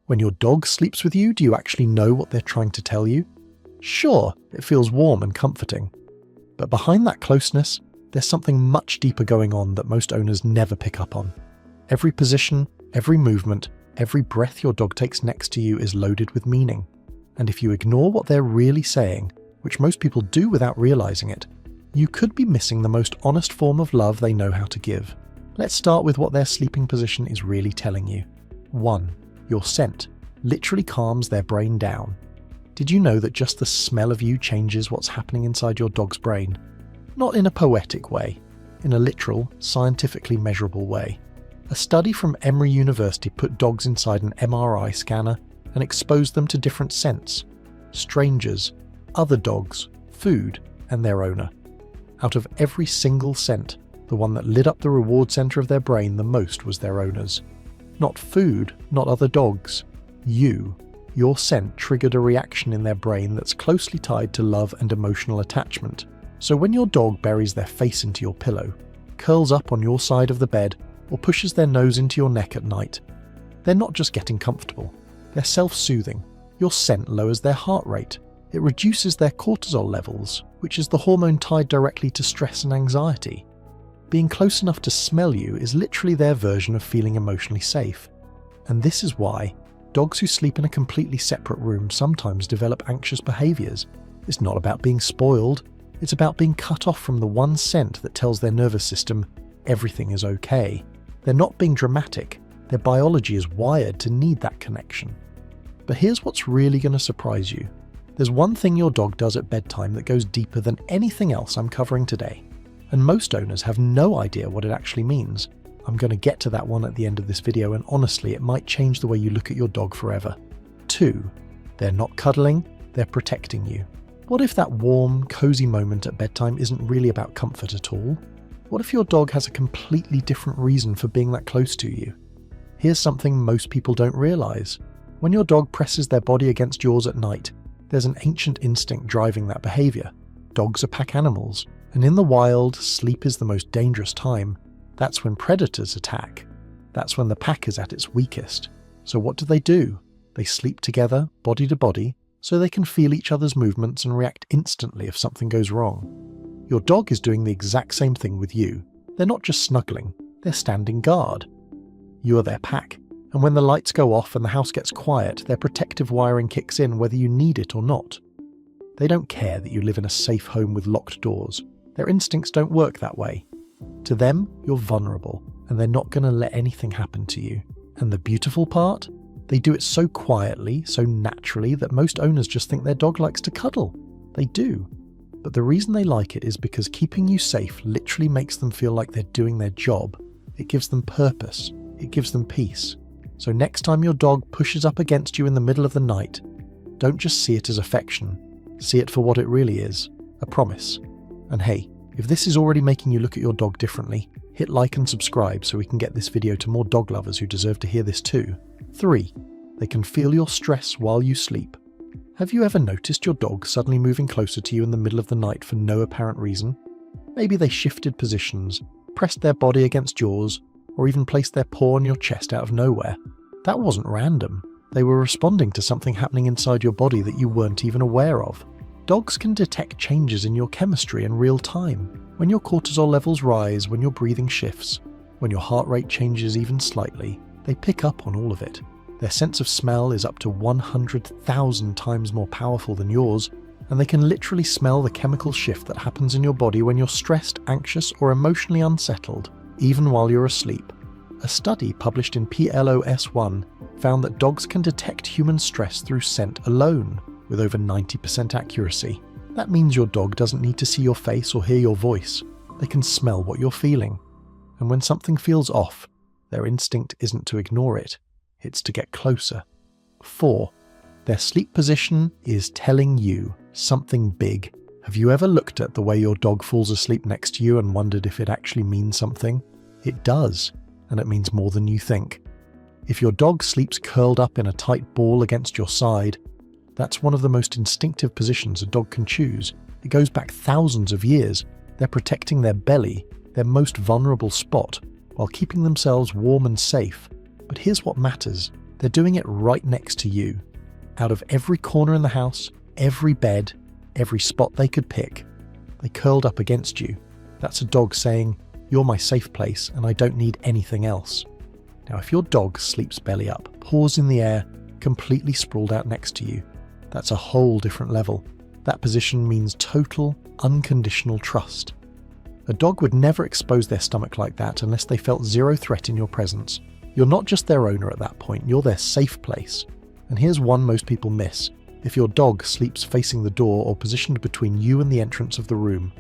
When your dog sleeps with you, do you actually know what they're trying to tell you? Sure, it feels warm and comforting. But behind that closeness, there's something much deeper going on that most owners never pick up on. Every position, every movement, every breath your dog takes next to you is loaded with meaning. And if you ignore what they're really saying, which most people do without realizing it, you could be missing the most honest form of love they know how to give. Let's start with what their sleeping position is really telling you. 1. Your scent literally calms their brain down. Did you know that just the smell of you changes what's happening inside your dog's brain? Not in a poetic way, in a literal, scientifically measurable way. A study from Emory University put dogs inside an MRI scanner and exposed them to different scents: strangers, other dogs, food, and their owner. Out of every single scent, the one that lit up the reward center of their brain the most was their owner's. Not food, not other dogs. You. Your scent triggered a reaction in their brain that's closely tied to love and emotional attachment. So when your dog buries their face into your pillow, curls up on your side of the bed, or pushes their nose into your neck at night, they're not just getting comfortable, they're self-soothing. Your scent lowers their heart rate. It reduces their cortisol levels, which is the hormone tied directly to stress and anxiety. Being close enough to smell you is literally their version of feeling emotionally safe. And this is why dogs who sleep in a completely separate room sometimes develop anxious behaviors. It's not about being spoiled, it's about being cut off from the one scent that tells their nervous system everything is okay. They're not being dramatic, their biology is wired to need that connection. But here's what's really going to surprise you. There's one thing your dog does at bedtime that goes deeper than anything else I'm covering today. And most owners have no idea what it actually means. I'm going to get to that one at the end of this video, and honestly, it might change the way you look at your dog forever. 2. They're not cuddling, they're protecting you. What if that warm, cozy moment at bedtime isn't really about comfort at all? What if your dog has a completely different reason for being that close to you? Here's something most people don't realize. When your dog presses their body against yours at night, there's an ancient instinct driving that behavior. Dogs are pack animals, and in the wild, sleep is the most dangerous time. That's when predators attack. That's when the pack is at its weakest. So what do? They sleep together, body to body, so they can feel each other's movements and react instantly if something goes wrong. Your dog is doing the exact same thing with you. They're not just snuggling, they're standing guard. You are their pack, and when the lights go off and the house gets quiet, their protective wiring kicks in whether you need it or not. They don't care that you live in a safe home with locked doors. Their instincts don't work that way. To them, you're vulnerable, and they're not going to let anything happen to you. And the beautiful part? They do it so quietly, so naturally, that most owners just think their dog likes to cuddle. They do. But the reason they like it is because keeping you safe literally makes them feel like they're doing their job. It gives them purpose. It gives them peace. So next time your dog pushes up against you in the middle of the night, don't just see it as affection. See it for what it really is, a promise. And hey, if this is already making you look at your dog differently, hit like and subscribe so we can get this video to more dog lovers who deserve to hear this too. 3. They can feel your stress while you sleep. Have you ever noticed your dog suddenly moving closer to you in the middle of the night for no apparent reason? Maybe they shifted positions, pressed their body against yours, or even placed their paw on your chest out of nowhere. That wasn't random. They were responding to something happening inside your body that you weren't even aware of. Dogs can detect changes in your chemistry in real time. When your cortisol levels rise, when your breathing shifts, when your heart rate changes even slightly, they pick up on all of it. Their sense of smell is up to 100,000 times more powerful than yours, and they can literally smell the chemical shift that happens in your body when you're stressed, anxious, or emotionally unsettled, even while you're asleep. A study published in PLOS One found that dogs can detect human stress through scent alone, with over 90% accuracy. That means your dog doesn't need to see your face or hear your voice. They can smell what you're feeling. And when something feels off, their instinct isn't to ignore it, it's to get closer. 4. Their sleep position is telling you something big. Have you ever looked at the way your dog falls asleep next to you and wondered if it actually means something? It does, and it means more than you think. If your dog sleeps curled up in a tight ball against your side, that's one of the most instinctive positions a dog can choose. It goes back thousands of years. They're protecting their belly, their most vulnerable spot, while keeping themselves warm and safe. But here's what matters. They're doing it right next to you. Out of every corner in the house, every bed, every spot they could pick, they curled up against you. That's a dog saying, "You're my safe place and I don't need anything else." Now, if your dog sleeps belly up, paws in the air, completely sprawled out next to you, that's a whole different level. That position means total, unconditional trust. A dog would never expose their stomach like that unless they felt zero threat in your presence. You're not just their owner at that point, you're their safe place. And here's one most people miss. If your dog sleeps facing the door or positioned between you and the entrance of the room,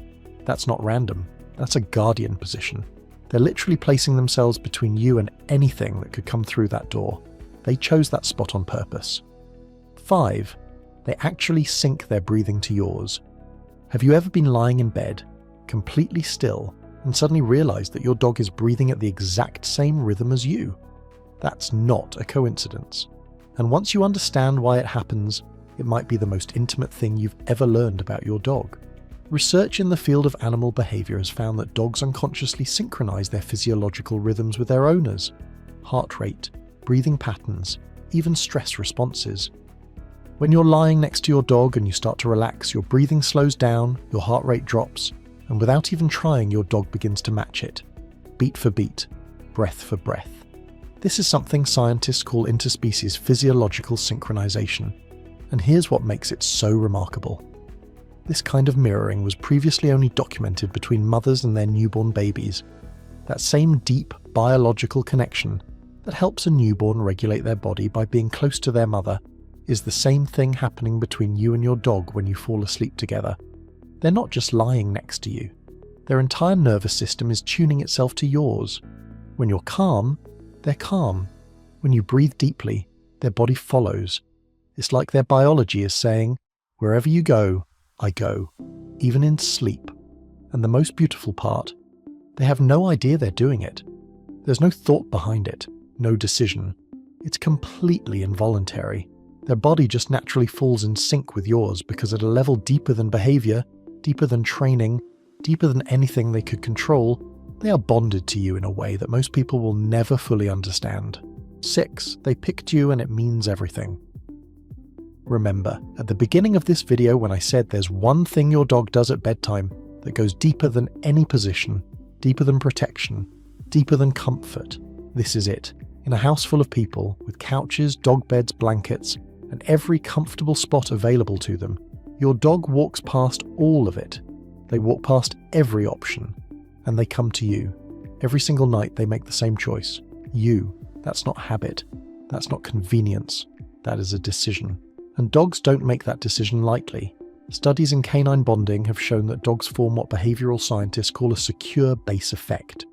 that's not random. That's a guardian position. They're literally placing themselves between you and anything that could come through that door. They chose that spot on purpose. 5. They actually sync their breathing to yours. Have you ever been lying in bed, completely still, and suddenly realized that your dog is breathing at the exact same rhythm as you? That's not a coincidence. And once you understand why it happens, it might be the most intimate thing you've ever learned about your dog. Research in the field of animal behavior has found that dogs unconsciously synchronize their physiological rhythms with their owners. Heart rate, breathing patterns, even stress responses. When you're lying next to your dog and you start to relax, your breathing slows down, your heart rate drops, and without even trying, your dog begins to match it. Beat for beat, breath for breath. This is something scientists call interspecies physiological synchronization. And here's what makes it so remarkable. This kind of mirroring was previously only documented between mothers and their newborn babies. That same deep biological connection that helps a newborn regulate their body by being close to their mother is the same thing happening between you and your dog when you fall asleep together. They're not just lying next to you. Their entire nervous system is tuning itself to yours. When you're calm, they're calm. When you breathe deeply, their body follows. It's like their biology is saying, "Wherever you go, I go," even in sleep. And the most beautiful part, they have no idea they're doing it. There's no thought behind it, no decision. It's completely involuntary. Their body just naturally falls in sync with yours because at a level deeper than behavior, deeper than training, deeper than anything they could control, they are bonded to you in a way that most people will never fully understand. 6. They picked you and it means everything. Remember, at the beginning of this video when I said there's one thing your dog does at bedtime that goes deeper than any position, deeper than protection, deeper than comfort. This is it. In a house full of people, with couches, dog beds, blankets, and every comfortable spot available to them, your dog walks past all of it. They walk past every option, and they come to you. Every single night they make the same choice. You. That's not habit. That's not convenience. That is a decision. And dogs don't make that decision lightly. Studies in canine bonding have shown that dogs form what behavioral scientists call a secure base effect,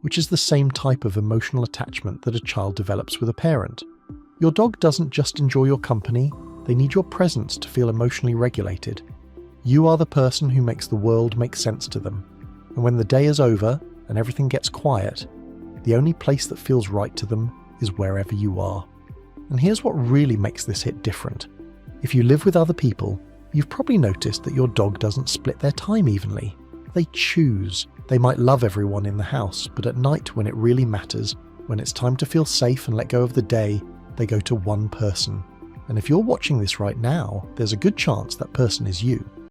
which is the same type of emotional attachment that a child develops with a parent. Your dog doesn't just enjoy your company, they need your presence to feel emotionally regulated. You are the person who makes the world make sense to them. And when the day is over and everything gets quiet, the only place that feels right to them is wherever you are. And here's what really makes this hit different. If you live with other people, you've probably noticed that your dog doesn't split their time evenly. They choose. They might love everyone in the house, but at night when it really matters, when it's time to feel safe and let go of the day, they go to one person. And if you're watching this right now, there's a good chance that person is you.